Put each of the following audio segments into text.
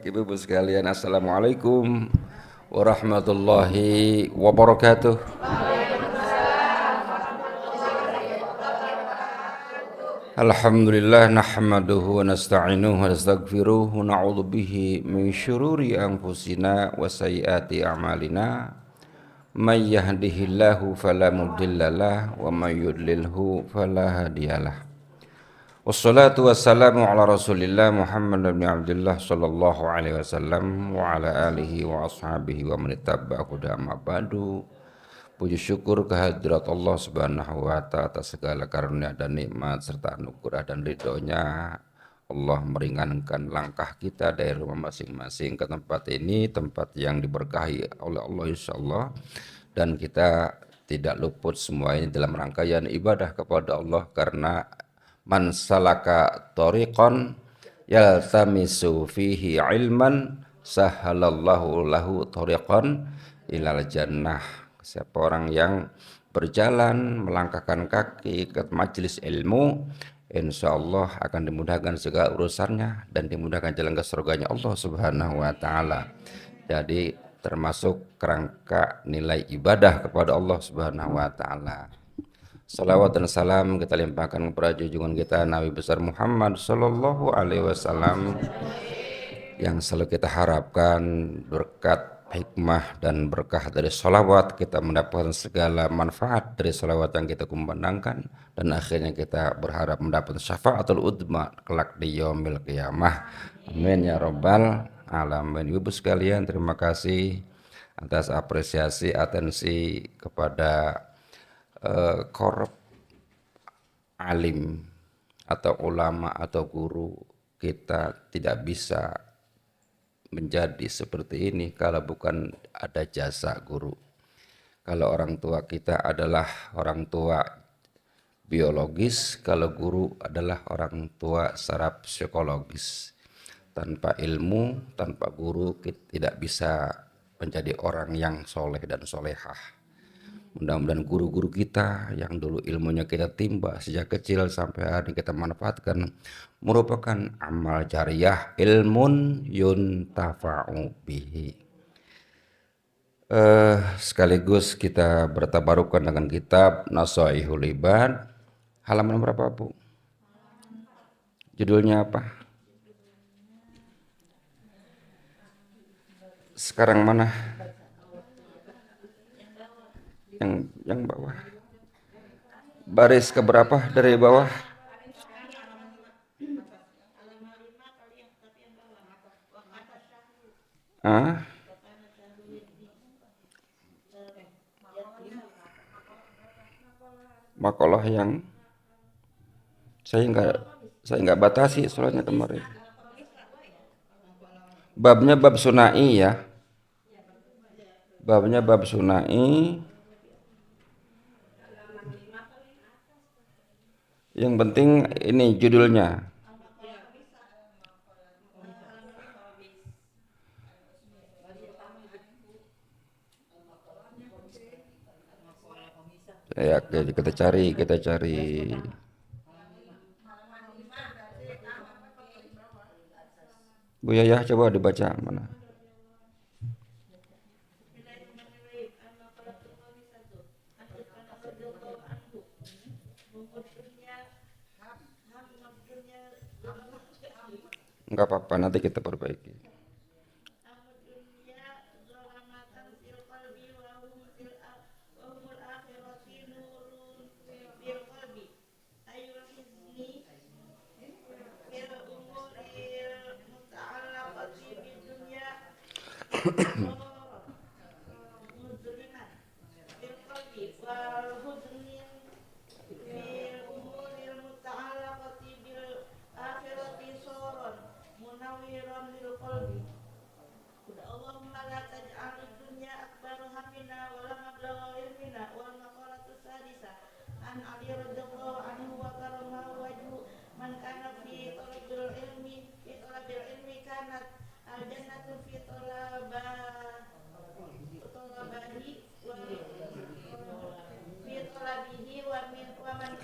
Baik, Ibu-ibu sekalian, Assalamualaikum warahmatullahi wabarakatuh. Alhamdulillah nahmaduhu wa nasta'inuhu wa nastaghfiruh wa na'udzu bihi min syururi anfusina wa sayyiati a'malina. May yahdihillahu fala mudhillalah wa may yudlilhu fala hadiyalah. Wassalatu wassalamu ala Rasulillah Muhammad bin Abdullah sallallahu alaihi wasallam wa ala alihi wa ashabihi wa man ittaba'a hudahu amma ba'du. Puji syukur kehadirat Allah Subhanahu wa taala atas segala karunia dan nikmat serta anugerah dan ridhonya. Allah meringankan langkah kita dari rumah masing-masing ke tempat ini, tempat yang diberkahi oleh Allah insyaallah, dan kita tidak luput semua ini dalam rangkaian ibadah kepada Allah, karena man salaka tariqan yaltamisu fihi ilman sahalallahu lahu tariqan ilal jannah. Siapa orang yang berjalan melangkahkan kaki ke majelis ilmu, insyaallah akan dimudahkan segala urusannya dan dimudahkan jalan ke surganya Allah Subhanahu wa taala. Jadi termasuk kerangka nilai ibadah kepada Allah Subhanahu wa taala. Salawat dan salam kita limpahkan kepada junjungan kita Nabi besar Muhammad sallallahu alaihi wasallam, yang selalu kita harapkan berkat hikmah dan berkah dari salawat kita mendapatkan segala manfaat dari salawat yang kita kumandangkan, dan akhirnya kita berharap mendapat syafaatul udma kelak di yaumil qiyamah. Amin ya rabbal alamin. Ibu sekalian, terima kasih atas apresiasi atensi kepada korup alim atau ulama atau guru. Kita tidak bisa menjadi seperti ini kalau bukan ada jasa guru. Kalau orang tua kita adalah orang tua biologis, kalau guru adalah orang tua secara psikologis. Tanpa ilmu, tanpa guru, kita tidak bisa menjadi orang yang soleh dan solehah. Mudah-mudahan guru-guru kita yang dulu ilmunya kita timba sejak kecil sampai hari ini kita manfaatkan, merupakan amal jariyah, ilmun yuntafa'u bihi. Sekaligus kita bertabarukan dengan kitab Nasaihul Ibad. Halaman berapa, Bu? Judulnya apa? Sekarang mana? Yang bawah. Baris keberapa dari bawah? Makalah yang saya nggak batasi soalnya kemarin. Babnya bab sunai ya. Babnya bab sunai. Yang penting ini judulnya. Ya, kita cari. Bu Yayah, coba dibaca mana? Enggak apa-apa, nanti kita perbaiki.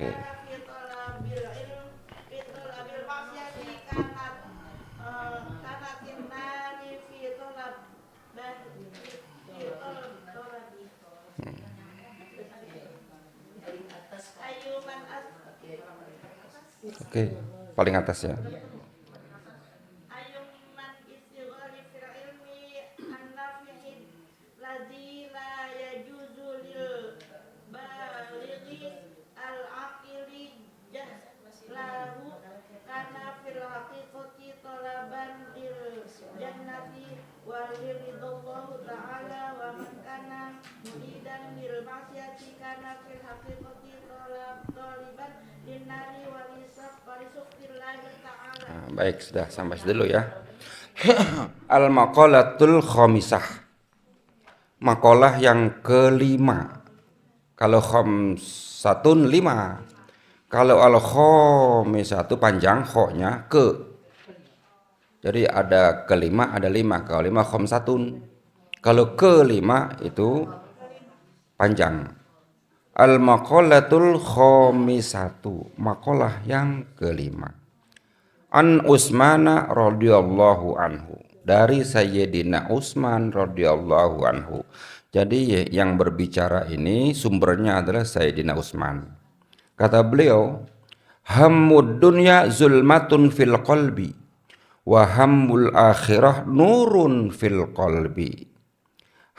Oke. Oke, paling atas ya. Ayumman istighali fil ilmi an-nafi'i ladzi la yajuzu lil balighi al-aqili lahu kana fil haqiqati talaban lil jannati wa liridallahu ta'ala wa man kana muridan lil ma'siyati kana fil haqiqati taliban linnari wa lisuktillahi ta'ala. Nah, baik, sudah sampai dulu ya. Al-maqalatul khamisah. Makalah yang kelima. Kalau khamsatun 5. Kalau al-khamisatu panjang kho-nya ke. Jadi ada kelima, ada 5. Kalau 5 khamsatun. Kalau kelima itu panjang. Al-maqalatul khamisatu. Makalah yang kelima. An Utsmana radhiyallahu anhu, dari Sayyidina Utsman radhiyallahu anhu. Jadi yang berbicara ini sumbernya adalah Sayyidina Utsman. Kata beliau, hammud dunya zulmatun fil qalbi wa hammul akhirah nurun fil qalbi.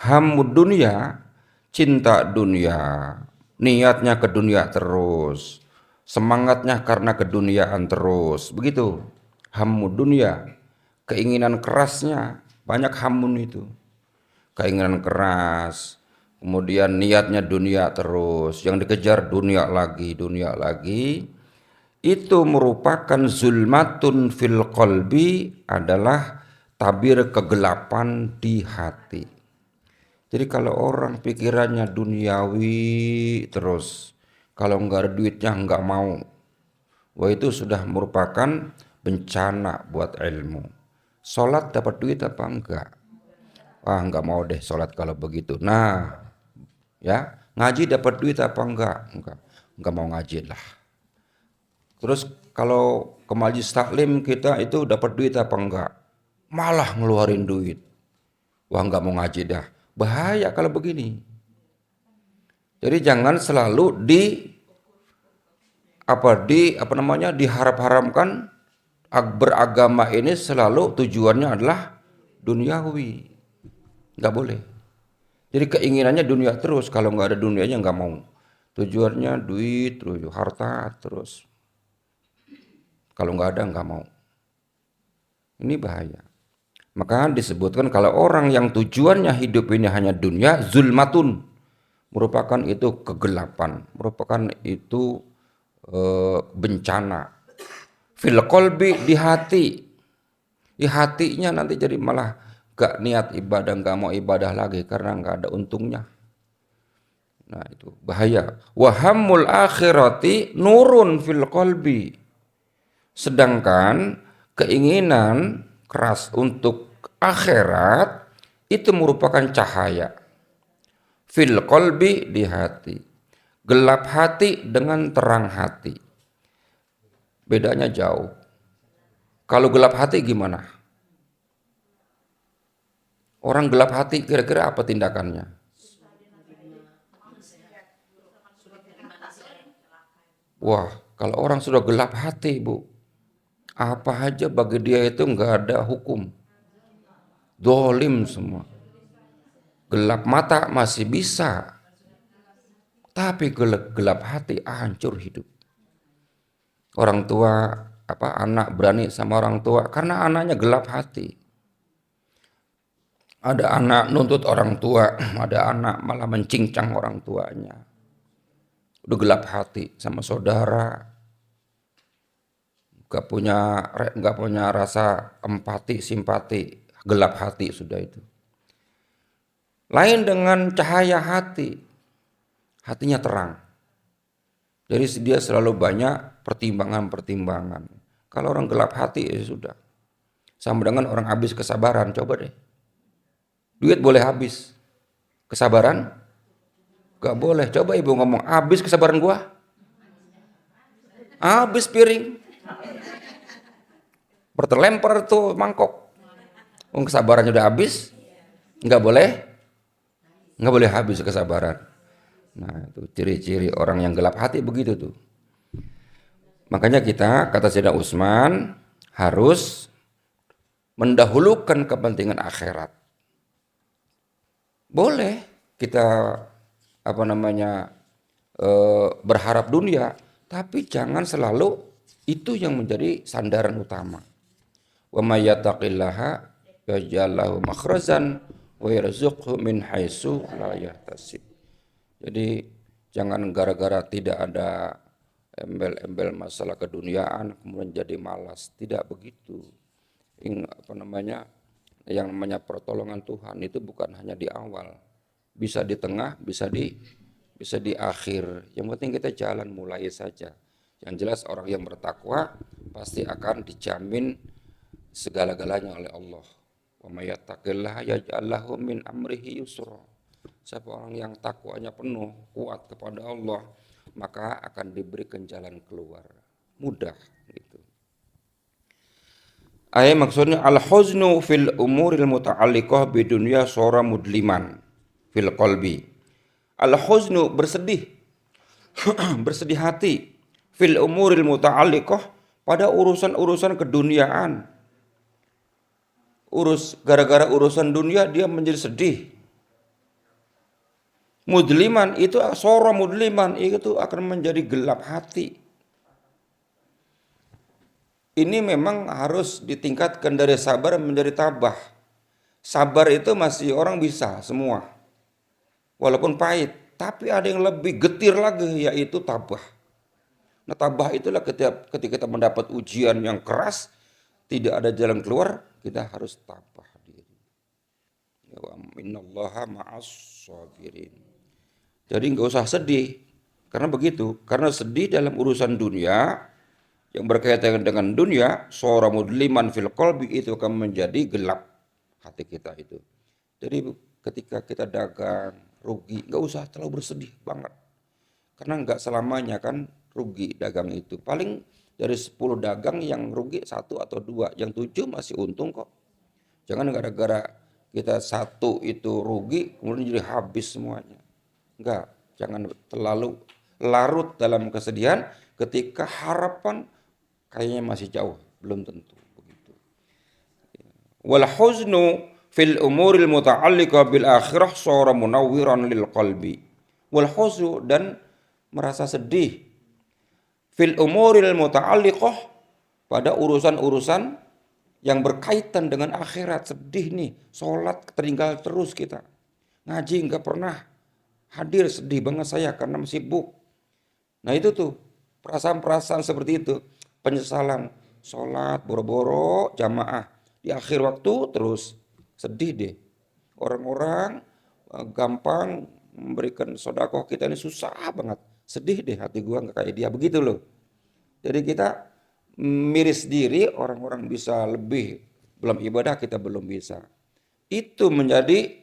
Hammud dunya, cinta dunia, niatnya ke dunia terus, semangatnya karena keduniaan terus, begitu. Hammud dunia, keinginan kerasnya, banyak hamun itu. Keinginan keras, kemudian niatnya dunia terus, yang dikejar dunia lagi. Itu merupakan zulmatun fil qalbi, adalah tabir kegelapan di hati. Jadi kalau orang pikirannya duniawi terus, kalau nggak ada duitnya nggak mau, wah itu sudah merupakan bencana buat ilmu. Sholat dapat duit apa enggak? Wah nggak mau deh sholat kalau begitu. Nah, ya ngaji dapat duit apa enggak? Enggak mau ngaji lah. Terus kalau ke majelis taklim kita itu dapat duit apa enggak? Malah ngeluarin duit. Wah nggak mau ngaji dah. Bahaya kalau begini. Jadi jangan selalu diharap-haramkan beragama ini selalu tujuannya adalah duniawi. Nggak boleh. Jadi keinginannya dunia terus, kalau nggak ada dunianya nggak mau. Tujuannya duit terus, harta terus. Kalau nggak ada nggak mau. Ini bahaya. Maka disebutkan kalau orang yang tujuannya hidup ini hanya dunia, zulmatun, merupakan itu kegelapan, merupakan itu bencana. Fil qalbi, di hatinya nanti jadi malah gak niat ibadah, gak mau ibadah lagi karena gak ada untungnya. Nah itu bahaya. Wahamul akhirati nurun fil qalbi. Sedangkan keinginan keras untuk akhirat itu merupakan cahaya. Fil qalbi, di hati. Gelap hati dengan terang hati. Bedanya jauh. Kalau gelap hati gimana? Orang gelap hati kira-kira apa tindakannya? Wah, kalau orang sudah gelap hati, Bu, apa aja bagi dia itu nggak ada hukum. Dolim semua. Gelap mata masih bisa, tapi gelap hati hancur hidup. Orang tua anak berani sama orang tua karena anaknya gelap hati. Ada anak nuntut orang tua, ada anak malah mencincang orang tuanya. Udah gelap hati sama saudara, gak punya rasa empati, simpati, gelap hati sudah itu. Lain dengan cahaya hati, hatinya terang. Jadi dia selalu banyak pertimbangan. Kalau orang gelap hati ya sudah. Sama dengan orang habis kesabaran, coba deh. Duit boleh habis, kesabaran gak boleh. Coba ibu ngomong, habis kesabaran gua, habis piring, berterlempar tuh mangkok. Kesabarannya udah habis, nggak boleh habis kesabaran. Nah itu ciri-ciri orang yang gelap hati begitu tuh. Makanya kita, kata Sayyidina Utsman, harus mendahulukan kepentingan akhirat. Boleh kita berharap dunia, tapi jangan selalu itu yang menjadi sandaran utama. Wa may yattaqillaha yaj'al lahu makhrazan wa yarzuqhu min haitsu la yahtasib. Jadi jangan gara-gara tidak ada embel-embel masalah keduniaan kemudian jadi malas. Tidak begitu. Yang namanya pertolongan Tuhan itu bukan hanya di awal, bisa di tengah, bisa di akhir. Yang penting kita jalan mulai saja. Yang jelas orang yang bertakwa pasti akan dijamin segala-galanya oleh Allah. Wa may yattaqillaha yaj'al lahu min amrihi yusra. Siapa orang yang takwanya penuh, kuat kepada Allah, maka akan diberikan jalan keluar. Mudah gitu. Maksudnya al-huznu fil umuril muta'alliqah bidunya sora mudliman fil qalbi. Al-huznu bersedih, bersedih hati fil umuril muta'alliqah pada urusan-urusan keduniaan. Gara-gara urusan dunia dia menjadi sedih. Mudliman itu sora mudliman itu akan menjadi gelap hati. Ini memang harus ditingkatkan dari sabar menjadi tabah. Sabar itu masih orang bisa semua, walaupun pahit. Tapi ada yang lebih getir lagi, yaitu tabah. Nah, tabah itulah ketika kita mendapat ujian yang keras, tidak ada jalan keluar, kita harus tabah diri. Innallaha ma'as sabirin. Jadi nggak usah sedih, karena begitu. Karena sedih dalam urusan dunia, yang berkaitan dengan dunia, sora mudliman fil qalbi, itu akan menjadi gelap hati kita itu. Jadi ketika kita dagang rugi, nggak usah terlalu bersedih banget. Karena nggak selamanya kan rugi dagang itu. Paling dari 10 dagang yang rugi 1 atau 2, yang 7 masih untung kok. Jangan gara-gara kita 1 itu rugi, kemudian jadi habis semuanya. Enggak, jangan terlalu larut dalam kesedihan ketika harapan kayaknya masih jauh, belum tentu begitu. Wal huznu fil umuril muta'alliqah bil akhirah sara munawwiran lil qalbi. Wal huznu, dan merasa sedih fil umuril muta'alliqah pada urusan-urusan yang berkaitan dengan akhirat. Sedih nih, sholat tertinggal terus kita, ngaji enggak pernah hadir, sedih banget saya karena sibuk. Nah itu tuh perasaan-perasaan seperti itu, penyesalan, sholat boro-boro jamaah di akhir waktu terus, sedih deh. Orang-orang gampang memberikan sedekah, kita ini susah banget, sedih deh hati gua nggak kayak dia, begitu loh. Jadi kita miris diri, orang-orang bisa lebih belum ibadah, kita belum bisa. Itu menjadi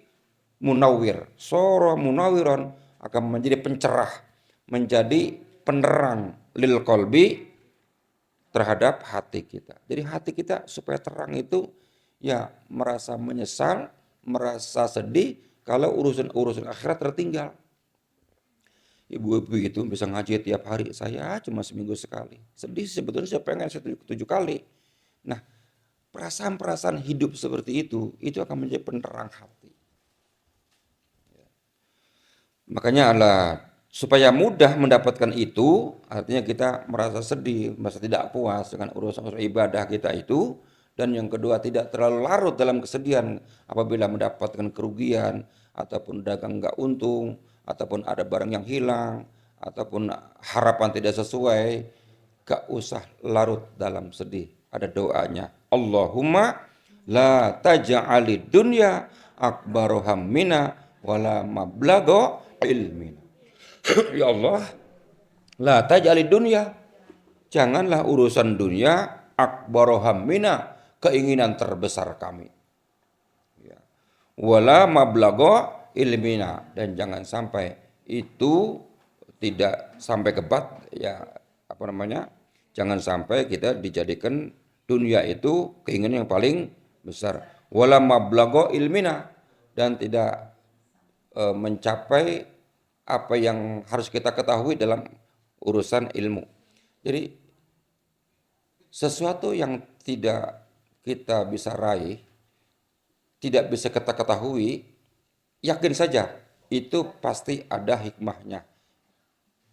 munawwir, sora munawwiran, akan menjadi pencerah, menjadi penerang lil qalbi, terhadap hati kita. Jadi hati kita supaya terang itu ya merasa menyesal, merasa sedih kalau urusan-urusan akhirat tertinggal. Ibu-ibu itu bisa ngaji tiap hari, saya cuma seminggu sekali. Sedih sebetulnya, saya pengen 7 kali. Nah, perasaan-perasaan hidup seperti itu akan menjadi penerang hati. Makanya supaya mudah mendapatkan itu, artinya kita merasa sedih, merasa tidak puas dengan urusan ibadah kita itu. Dan yang kedua, tidak terlalu larut dalam kesedihan apabila mendapatkan kerugian, ataupun dagang nggak untung, ataupun ada barang yang hilang, ataupun harapan tidak sesuai. Gak usah larut dalam sedih. Ada doanya. Allahumma la taj'alid dunya akbaru hammina wala mablagha ilmina. Ya Allah, la taj'alid dunya, janganlah urusan dunia akbaru hammina, keinginan terbesar kami. Ya. Wala mablagha ilmina, dan jangan sampai itu tidak sampai ke jangan sampai kita dijadikan dunia itu keinginan yang paling besar. Wala mablagha ilmina, dan tidak mencapai apa yang harus kita ketahui dalam urusan ilmu. Jadi Sesuatu yang tidak kita bisa raih, tidak bisa kita ketahui, yakin saja itu pasti ada hikmahnya.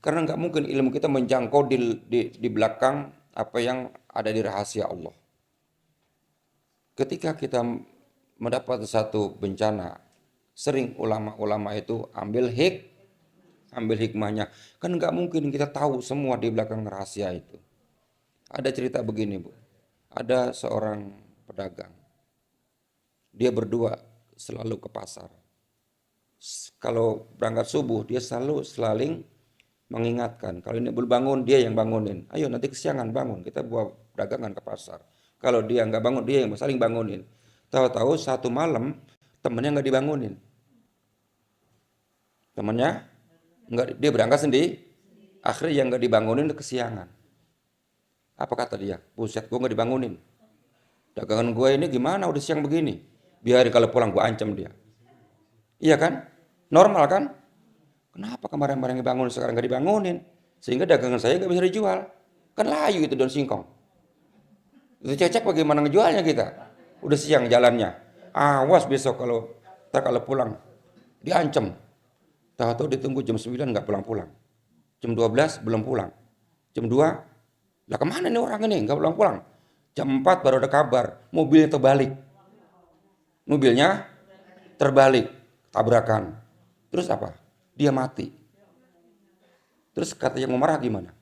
Karena nggak mungkin ilmu kita menjangkau di belakang apa yang ada di rahasia Allah. Ketika kita mendapat satu bencana, sering ulama-ulama itu ambil hikmahnya. Kan nggak mungkin kita tahu semua di belakang rahasia itu. Ada cerita begini, Bu. Ada seorang pedagang. Dia berdua selalu ke pasar. Kalau berangkat subuh, dia selalu selaling mengingatkan. Kalau ini belum bangun, dia yang bangunin. Ayo nanti kesiangan bangun, kita bawa dagangan ke pasar. Kalau dia nggak bangun, dia yang saling bangunin. Tahu-tahu satu malam, temennya nggak dibangunin. Temennya nggak, dia berangkat sendiri. Akhirnya yang nggak dibangunin kesiangan. Apa kata dia? Buset, gue nggak dibangunin. Dagangan gue ini gimana udah siang begini? Biarin kalau pulang gue ancam dia. Iya kan? Normal kan? Kenapa kemarin-kemarin dibangun sekarang nggak dibangunin? Sehingga dagangan saya nggak bisa dijual. Kan layu itu daun singkong. Itu cecek bagaimana ngejualnya kita? Udah siang jalannya. Awas besok kalau pulang diancam. Tahu-tahu ditunggu jam 9 nggak pulang-pulang. Jam 12 belum pulang. Jam 2, lah kemana nih orang ini nggak pulang-pulang? Jam 4 baru ada kabar, mobilnya terbalik. Mobilnya terbalik, tabrakan. Terus apa? Dia mati. Terus kata yang mau marah gimana?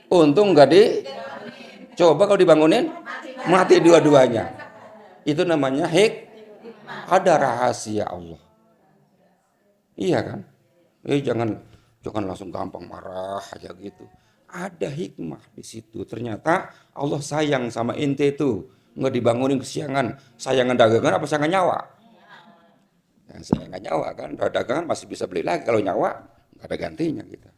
Untung nggak coba kalau dibangunin, mati dua-duanya. Itu namanya ada rahasia Allah. Iya kan? Jangan langsung gampang marah aja gitu. Ada hikmah di situ. Ternyata Allah sayang sama ente tuh. Nggak dibangunin kesiangan. Sayangan dagangan apa sayangan nyawa? Ya, sayangan nyawa kan. Dagangan masih bisa beli lagi. Kalau nyawa nggak ada gantinya kita.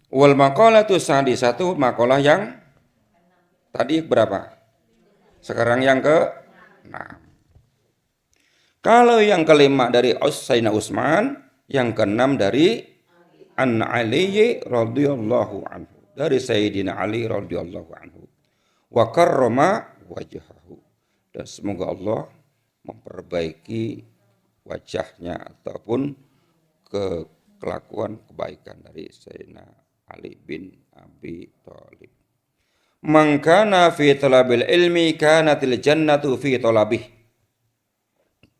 Wal maqalah tuh satu maqalah yang tadi berapa? Sekarang yang ke-6. Kalau yang kelima dari Sayyidina Utsman, yang ke-6 dari An Ali radhiyallahu anhu. Dari Sayyidina Ali radhiyallahu anhu. Wa karrama wajhahu. Dan semoga Allah memperbaiki wajahnya ataupun kelakuan kebaikan dari Sayyidina Ali bin Abi Thalib. Man kana fi talabil ilmi kanatil jannatu fi talabih.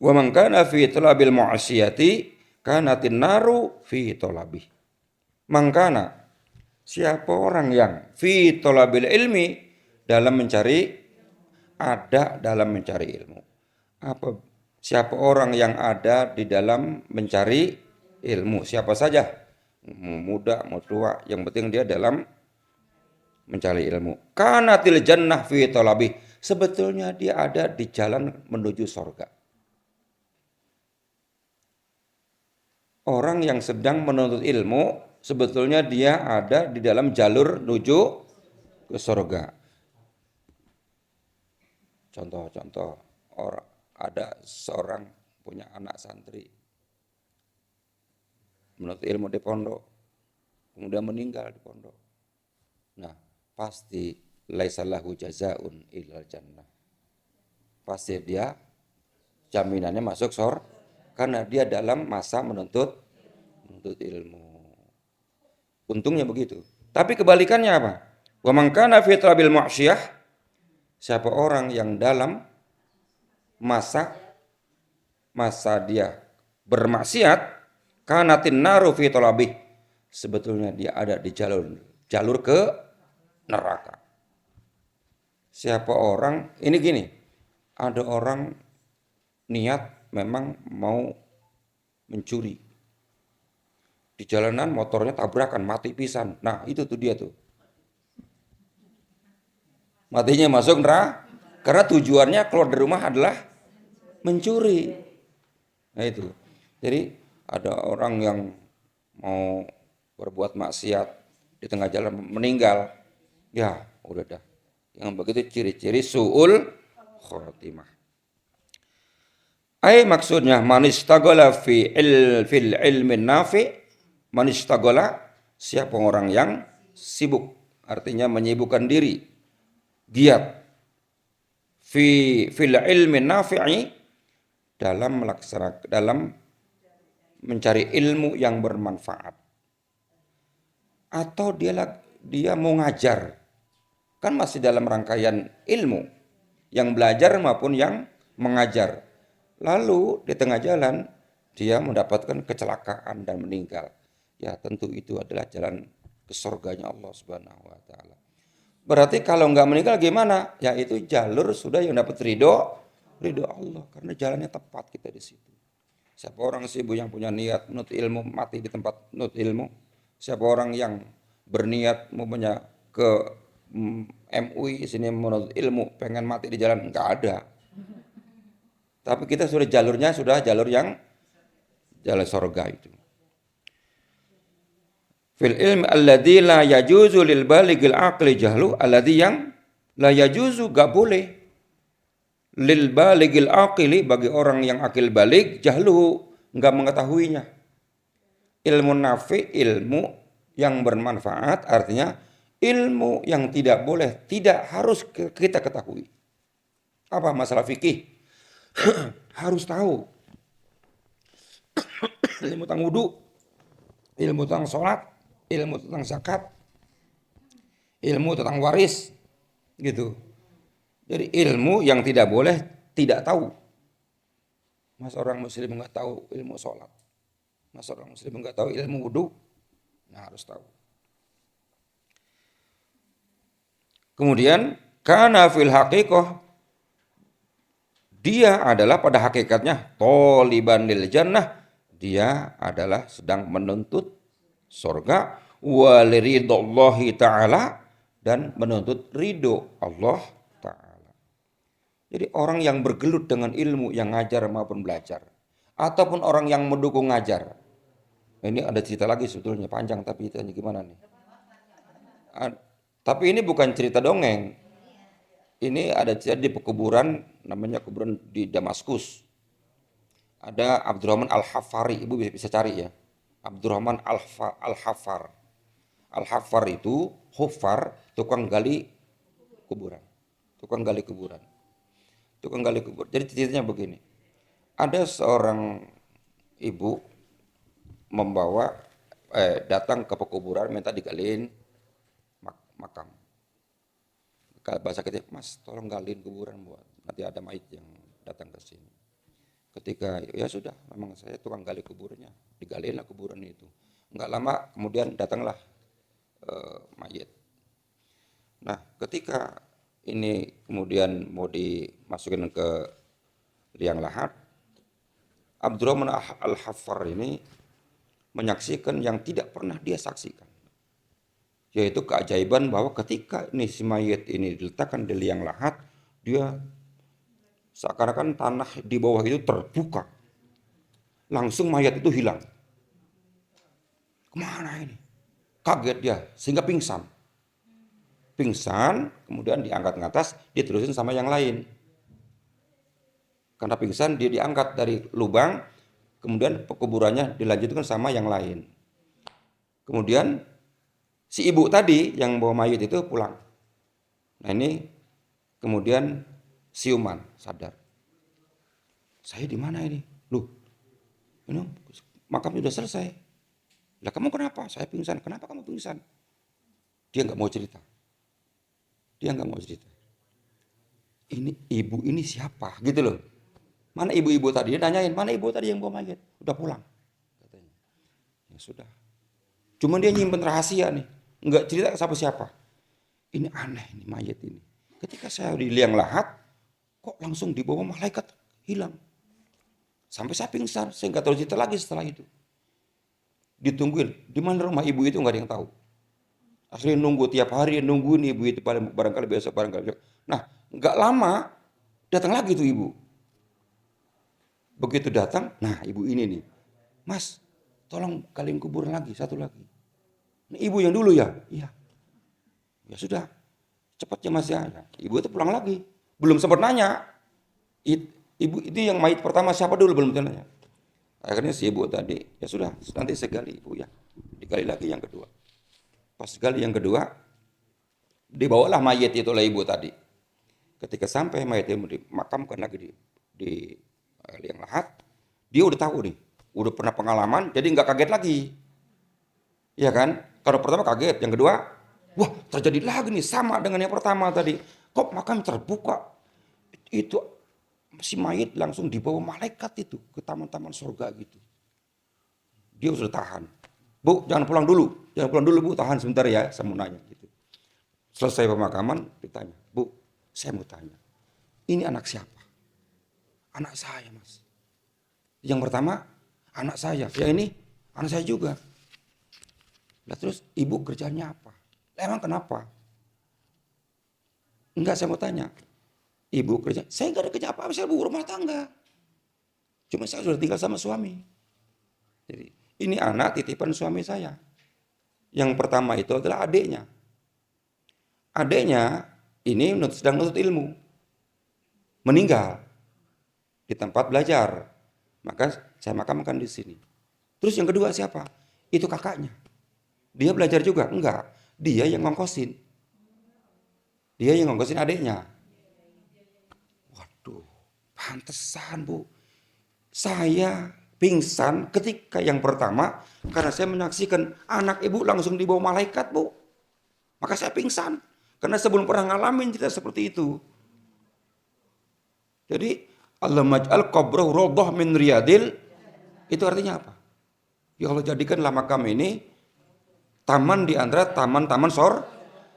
Wa man kana fi talabil ma'siyati kanatin naru fi talabih. Man kana, siapa orang yang fi talabil ilmi dalam mencari ilmu. Siapa orang yang ada di dalam mencari ilmu, siapa saja, mau muda, mau tua, yang penting dia dalam mencari ilmu. Kanatil jannah fi talabih. Sebetulnya dia ada di jalan menuju surga. Orang yang sedang menuntut ilmu, sebetulnya dia ada di dalam jalur menuju ke surga. Contoh, ada seorang punya anak santri menuntut ilmu di pondok, kemudian meninggal di pondok. Nah, pasti laisa lahu jazaun illal jannah. Pasti dia jaminannya masuk surga karena dia dalam masa menuntut ilmu. Untungnya begitu. Tapi kebalikannya apa? Wa man kana fi talabil ma'siyah, siapa orang yang dalam masa dia bermaksiat, kanatin naru fi talabih, sebetulnya dia ada di jalur ke neraka. Siapa orang, ini gini, ada orang niat memang mau mencuri. Di jalanan motornya tabrakan, mati pisan. Nah itu tuh dia tuh. Matinya masuk neraka, karena tujuannya keluar dari rumah adalah mencuri. Nah itu. Jadi ada orang yang mau berbuat maksiat di tengah jalan meninggal. Ya udah dah. Yang begitu ciri-ciri su'ul khotimah. Maksudnya manistaghala fil ilmi nafi, Manistaghala, siapa orang yang sibuk, artinya menyibukkan diri, giat fil ilmi nafi'i, dalam mencari ilmu yang bermanfaat, atau dia mau ngajar, kan masih dalam rangkaian ilmu, yang belajar maupun yang mengajar. Lalu di tengah jalan dia mendapatkan kecelakaan dan meninggal. Ya tentu itu adalah jalan ke surganya Allah Subhanahu wa taala. Berarti kalau nggak meninggal gimana? Ya itu jalur sudah yang dapat ridho Allah, karena jalannya tepat kita di situ. Siapa orang sibuk yang punya niat menurut ilmu mati di tempat menurut ilmu? Siapa orang yang berniat mau ke MUI sini menurut ilmu pengen mati di jalan? Nggak ada. Tapi kita sudah jalurnya sudah jalur yang jalan surga itu. Fil ilmi alladzi la yajuzu lil balighil aqli jahlu, alladzi yang la yajuzu gak boleh lil balighil aqli bagi orang yang akil baligh jahlu enggak mengetahuinya. Ilmu nafi, ilmu yang bermanfaat, artinya ilmu yang tidak boleh, tidak harus kita ketahui. Apa masalah fikih? Harus tahu. Ilmu tentang wudu, ilmu tentang sholat, ilmu tentang zakat, ilmu tentang waris, gitu. Jadi ilmu yang tidak boleh tidak tahu. Mas orang muslim nggak tahu ilmu sholat, mas orang muslim nggak tahu ilmu wudu, nah harus tahu. Kemudian kana fil haqiqah, dia adalah pada hakikatnya tholiban lil jannah, dia adalah sedang menuntut surga, waliridallahi ta'ala, dan menuntut ridho Allah ta'ala. Jadi orang yang bergelut dengan ilmu yang ngajar maupun belajar, ataupun orang yang mendukung ngajar. Ini ada cerita lagi sebetulnya panjang, tapi ceritanya gimana nih? Tapi ini bukan cerita dongeng. Ini ada cerita di pekuburan, namanya kuburan di Damaskus. Ada Abdurrahman Al-Hafari, ibu bisa cari ya. Abdurrahman Al-Hafar. Al-Hafar itu, Hufar, tukang gali kuburan. Tukang gali kuburan. Tukang gali kuburan. Jadi ceritanya begini. Ada seorang ibu datang ke pekuburan minta digaliin makam. Bahasa kita, Mas tolong galiin kuburan buat nanti ada mayit yang datang ke sini. Ketika ya sudah, memang saya tukang gali kuburannya, digaliinlah kuburan itu. Enggak lama kemudian datanglah mayit. Nah, ketika ini kemudian mau dimasukin ke liang lahat, Abdurrahman Al-Hafar ini menyaksikan yang tidak pernah dia saksikan, yaitu keajaiban bahwa ketika ini si mayit ini diletakkan di liang lahat, dia seakan-akan tanah di bawah itu terbuka, langsung mayat itu hilang. Kemana ini? Kaget dia sehingga pingsan. Kemudian diangkat ke atas, diterusin sama yang lain. Karena pingsan dia diangkat dari lubang, kemudian pekuburannya dilanjutkan sama yang lain. Kemudian si ibu tadi yang bawa mayit itu pulang. Nah ini kemudian siuman, sadar. Saya di mana ini? Loh, ini makamnya sudah selesai. Lah kamu kenapa? Saya pingsan. Kenapa kamu pingsan? Dia nggak mau cerita. Ini ibu ini siapa? Gitu loh. Mana ibu-ibu tadi? Dia nanyain, mana ibu tadi yang bawa mayit? Udah pulang. Katanya. Ya sudah. Cuman dia nyimpen rahasia nih. Nggak cerita ke siapa-siapa. Ini aneh ini mayit ini. Ketika saya di liang lahat, kok langsung dibawa malaikat hilang. Sampai saya pingsan, saya nggak tahu cerita lagi setelah itu. Ditungguin, di mana rumah ibu itu nggak ada yang tahu. Asli nunggu tiap hari, nungguin ibu itu barangkali besok, barangkali besok. Nah, nggak lama datang lagi tuh ibu. Begitu datang, nah ibu ini nih, Mas, tolong kalian kuburan lagi, satu lagi. Ini ibu yang dulu ya? Iya. Ya sudah, cepat ya Mas ya. Ibu itu pulang lagi, belum sempat nanya. Ibu itu yang mayit pertama siapa dulu belum nanya. Akhirnya si ibu tadi, ya sudah, nanti saya gali ibu ya. Digali lagi yang kedua. Pas gali yang kedua, dibawalah mayat itu oleh ibu tadi. Ketika sampai mayat itu dimakamkan lagi di liang lahat, dia udah tahu nih, udah pernah pengalaman, jadi nggak kaget lagi. Ya kan? Kalau pertama kaget, yang kedua, wah terjadi lagi nih sama dengan yang pertama tadi. Kok makam terbuka? Itu si mayat langsung dibawa malaikat itu ke taman-taman surga gitu. Dia sudah tahan. Bu, jangan pulang dulu. Jangan pulang dulu, Bu. Tahan sebentar ya, saya mau nanya gitu. Selesai pemakaman, ditanya, Bu, saya mau tanya. Ini anak siapa? Anak saya, Mas. Yang pertama, anak saya. Yang ini, anak saya juga. Nah, terus ibu kerjanya apa? Emang kenapa? Enggak, saya mau tanya. Ibu kerja, saya enggak ada kerja apa-apa, saya ibu rumah tangga. Cuma saya sudah tinggal sama suami. Jadi, ini anak titipan suami saya. Yang pertama itu adalah adiknya. Adiknya ini sedang menuntut ilmu. Meninggal di tempat belajar. Maka saya makamkan di sini. Terus yang kedua siapa? Itu kakaknya. Dia belajar juga? Enggak. Dia yang ngongkosin. Dia yang ngongkosin adiknya. Waduh, pantesan Bu. Saya pingsan ketika yang pertama karena saya menyaksikan anak ibu langsung dibawa malaikat, Bu. Maka saya pingsan karena sebelum pernah ngalamin cerita seperti itu. Jadi Allah maj'al qabrahu rawdah min riyadil, itu artinya apa? Ya Allah jadikanlah makam ini taman di antara taman-taman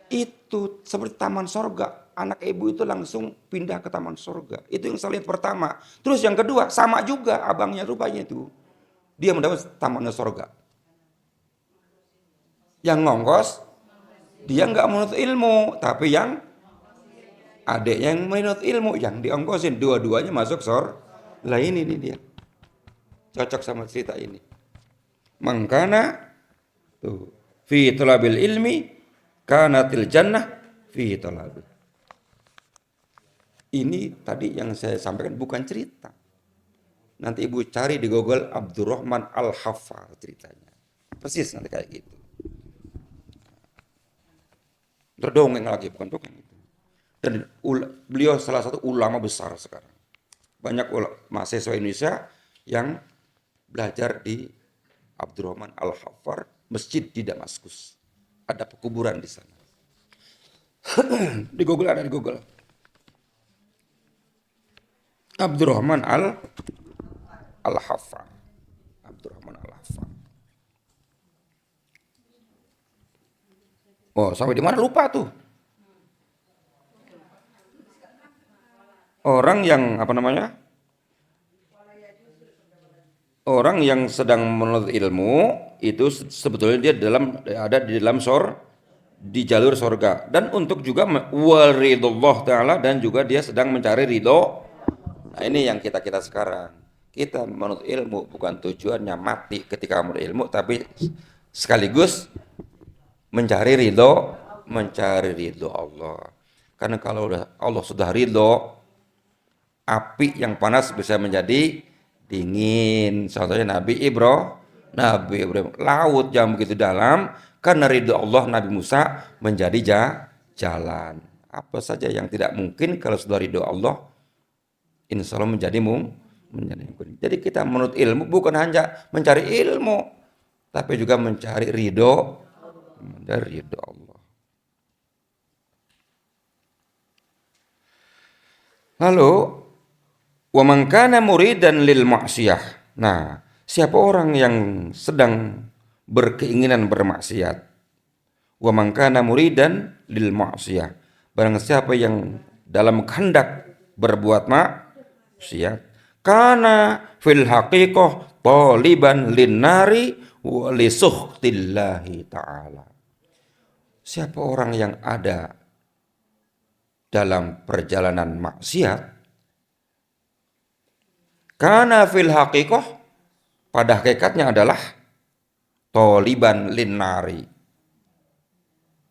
itu seperti taman sorga. Anak ibu itu langsung pindah ke taman sorga. Itu yang saya lihat pertama. Terus yang kedua sama juga abangnya rupanya itu. Dia mendapat taman sorga. Yang ngongkos dia nggak menuntut ilmu, tapi yang adiknya yang menuntut ilmu yang diongkosin. Dua-duanya masuk Lah ini nih dia. Cocok sama cerita ini. Mangkana tuh fi talabil ilmi kanatil jannah fi talabil. Ini tadi yang saya sampaikan bukan cerita. Nanti ibu cari di Google Abdurrahman Al-Haffar ceritanya. Persis nanti kayak gitu. Terdongeng lagi, bukan dongeng itu. Dan beliau salah satu ulama besar sekarang. Banyak mahasiswa Indonesia yang belajar di Abdurrahman Al-Haffar, masjid di Damaskus. Ada pekuburan di sana. Di Google ada di Google. Abdurrahman Al-Haffar. Abdurrahman Al-Haffar. Oh, sampai di mana lupa tuh. Orang yang apa namanya? Orang yang sedang menuntut ilmu itu sebetulnya dia ada di dalam di jalur sorga, dan untuk juga waridullah taala, dan juga dia sedang mencari ridho. Nah ini yang kita sekarang, kita menuntut ilmu bukan tujuannya mati ketika menuntut ilmu, tapi sekaligus mencari ridho Allah. Karena kalau Allah sudah ridho, api yang panas bisa menjadi dingin. Contohnya Nabi Ibrahim, laut yang begitu dalam, karena ridho Allah Nabi Musa menjadi jalan. Apa saja yang tidak mungkin kalau sudah ridho Allah, insya Allah menjadi mungkin. Jadi kita menuntut ilmu bukan hanya mencari ilmu, tapi juga mencari ridho dari ridho Allah. Lalu wa man kana muridan lil ma'siyah. Nah, siapa orang yang sedang berkeinginan bermaksiat? Wa man kana muridan lil ma'siyah. Barang siapa yang dalam kehendak berbuat maksiat, kana fil haqiqah taliban linnari wa li sukhtillahi ta'ala. Siapa orang yang ada dalam perjalanan maksiat, kana fil haqiqah, pada hakikatnya adalah taliban linnari,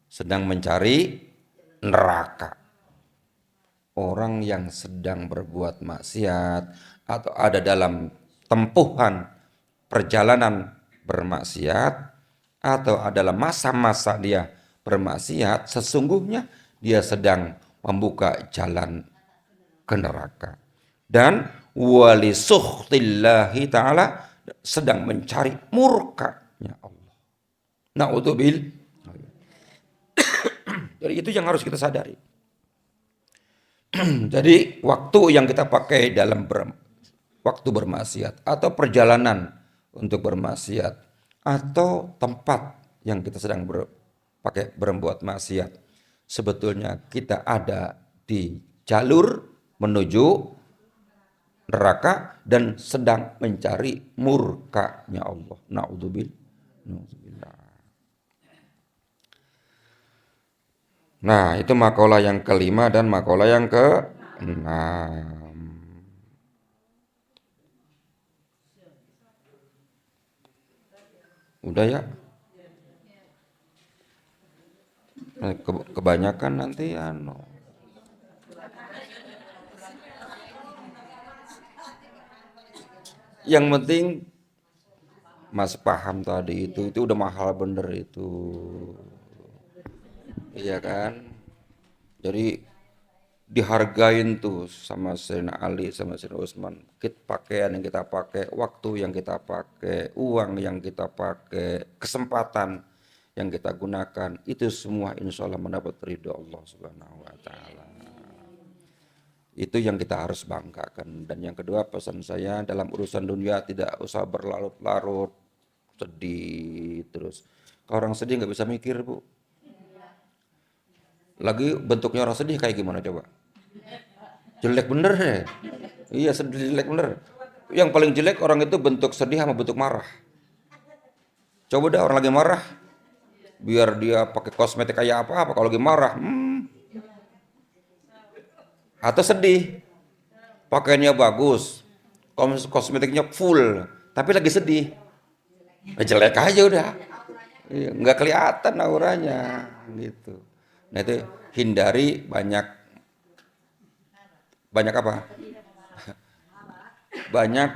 sedang mencari neraka. Orang yang sedang berbuat maksiat atau ada dalam tempuhan perjalanan bermaksiat, atau adalah masa-masa dia bermaksiat, sesungguhnya dia sedang membuka jalan ke neraka. Dan wali sukhtillahi ta'ala, sedang mencari murkanya Allah. Na'udzubil. Jadi itu yang harus kita sadari. Jadi waktu yang kita pakai dalam waktu bermaksiat atau perjalanan untuk bermaksiat atau tempat yang kita sedang pakai berbuat maksiat, sebetulnya kita ada di jalur menuju neraka dan sedang mencari murkanya Allah. Na'udzubillah. Nah, itu makalah yang kelima dan makalah yang keenam. Udah ya? Kebanyakan nanti Yang penting Mas paham tadi itu udah mahal bener itu. Iya kan? Jadi dihargain tuh sama Sayyidina Ali, sama Sayyidina Utsman. Pakaian yang kita pakai, waktu yang kita pakai, uang yang kita pakai, kesempatan yang kita gunakan, itu semua insya Allah mendapat ridho Allah Subhanahu wa Ta'ala. Itu yang kita harus banggakan. Dan yang kedua, pesan saya dalam urusan dunia tidak usah berlarut-larut, sedih terus. Kalau orang sedih nggak bisa mikir, Bu. Lagi bentuknya orang sedih kayak gimana coba? Jelek bener ya? Iya, sedih jelek bener. Yang paling jelek orang itu bentuk sedih sama bentuk marah. Coba dah orang lagi marah, biar dia pakai kosmetik kayak apa kalau lagi marah. Atau sedih, pakaiannya bagus, kosmetiknya full, tapi lagi sedih. Jelek aja udah. Nggak kelihatan auranya gitu. Nah itu hindari banyak apa? Banyak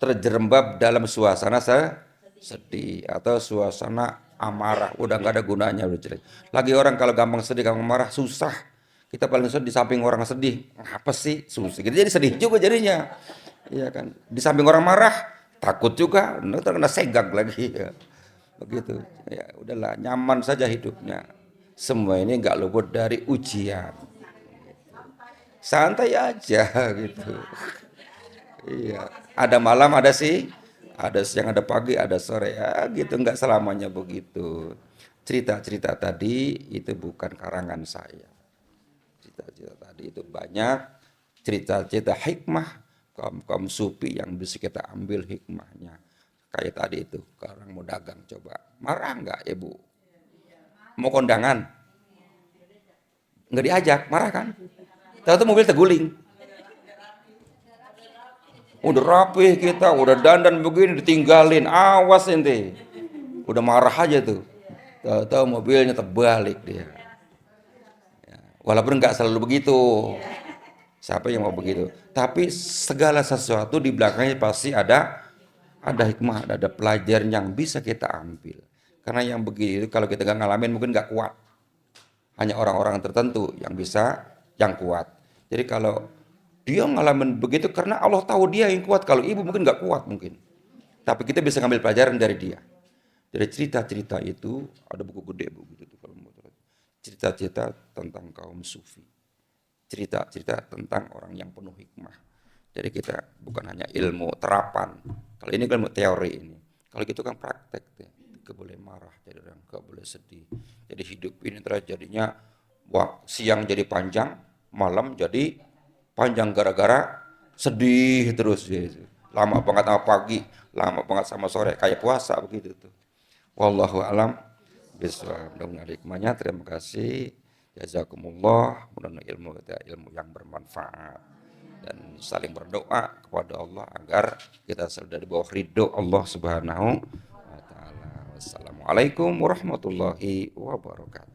terjerembab dalam suasana sedih atau suasana amarah. Udah nggak ada gunanya, udah jelek. Lagi orang kalau gampang sedih, gampang marah, susah. Kita paling susah di samping orang sedih. Apa sih? Susah. Jadi sedih juga jadinya. Iya kan? Di samping orang marah, takut juga. Terkena segak lagi. Ya. Begitu. Ya udahlah, nyaman saja hidupnya. Semua ini nggak luput dari ujian. Santai aja gitu. Iya. Ada malam, ada siang, ada pagi, ada sore ya gitu. Nggak selamanya begitu. Cerita-cerita tadi itu bukan karangan saya. Cerita-cerita tadi itu banyak cerita-cerita hikmah kaum sufi yang bisa kita ambil hikmahnya. Kayak tadi itu, orang mau dagang coba. Marah nggak ibu? Mau kondangan? Nggak diajak, marah kan? Tahu tuh mobil terguling. Udah rapih kita, udah dandan begini ditinggalin, awas ente. Udah marah aja tuh. Tahu mobilnya terbalik dia. Walaupun nggak selalu begitu. Siapa yang mau begitu? Tapi segala sesuatu di belakangnya pasti ada hikmah, ada pelajaran yang bisa kita ambil. Karena yang begitu kalau kita nggak ngalamin mungkin nggak kuat. Hanya orang-orang tertentu yang bisa, yang kuat. Jadi kalau dia ngalamin begitu karena Allah tahu dia yang kuat. Kalau ibu mungkin nggak kuat mungkin. Tapi kita bisa ngambil pelajaran dari dia. Dari cerita-cerita itu ada buku gede begitu kalau mau cerita-cerita tentang kaum sufi. Cerita-cerita tentang orang yang penuh hikmah. Jadi kita bukan hanya ilmu terapan. Kalau ini kan ilmu teori ini. Kalau gitu kan praktek. Gak boleh marah, jadi orang gak boleh sedih. Jadi hidup ini terus jadinya siang jadi panjang, malam jadi panjang gara-gara sedih terus. Lama banget sama pagi, lama banget sama sore, kayak puasa begitu tuh. Wallahu alam bisawab. Mudah-mudahan hikmahnya. Terima kasih. Jazakumullah. Mudah-mudahan ilmu kita ilmu yang bermanfaat dan saling berdoa kepada Allah agar kita selalu di bawah ridho Allah Subhanahu wa taala. Wassalamualaikum warahmatullahi wabarakatuh.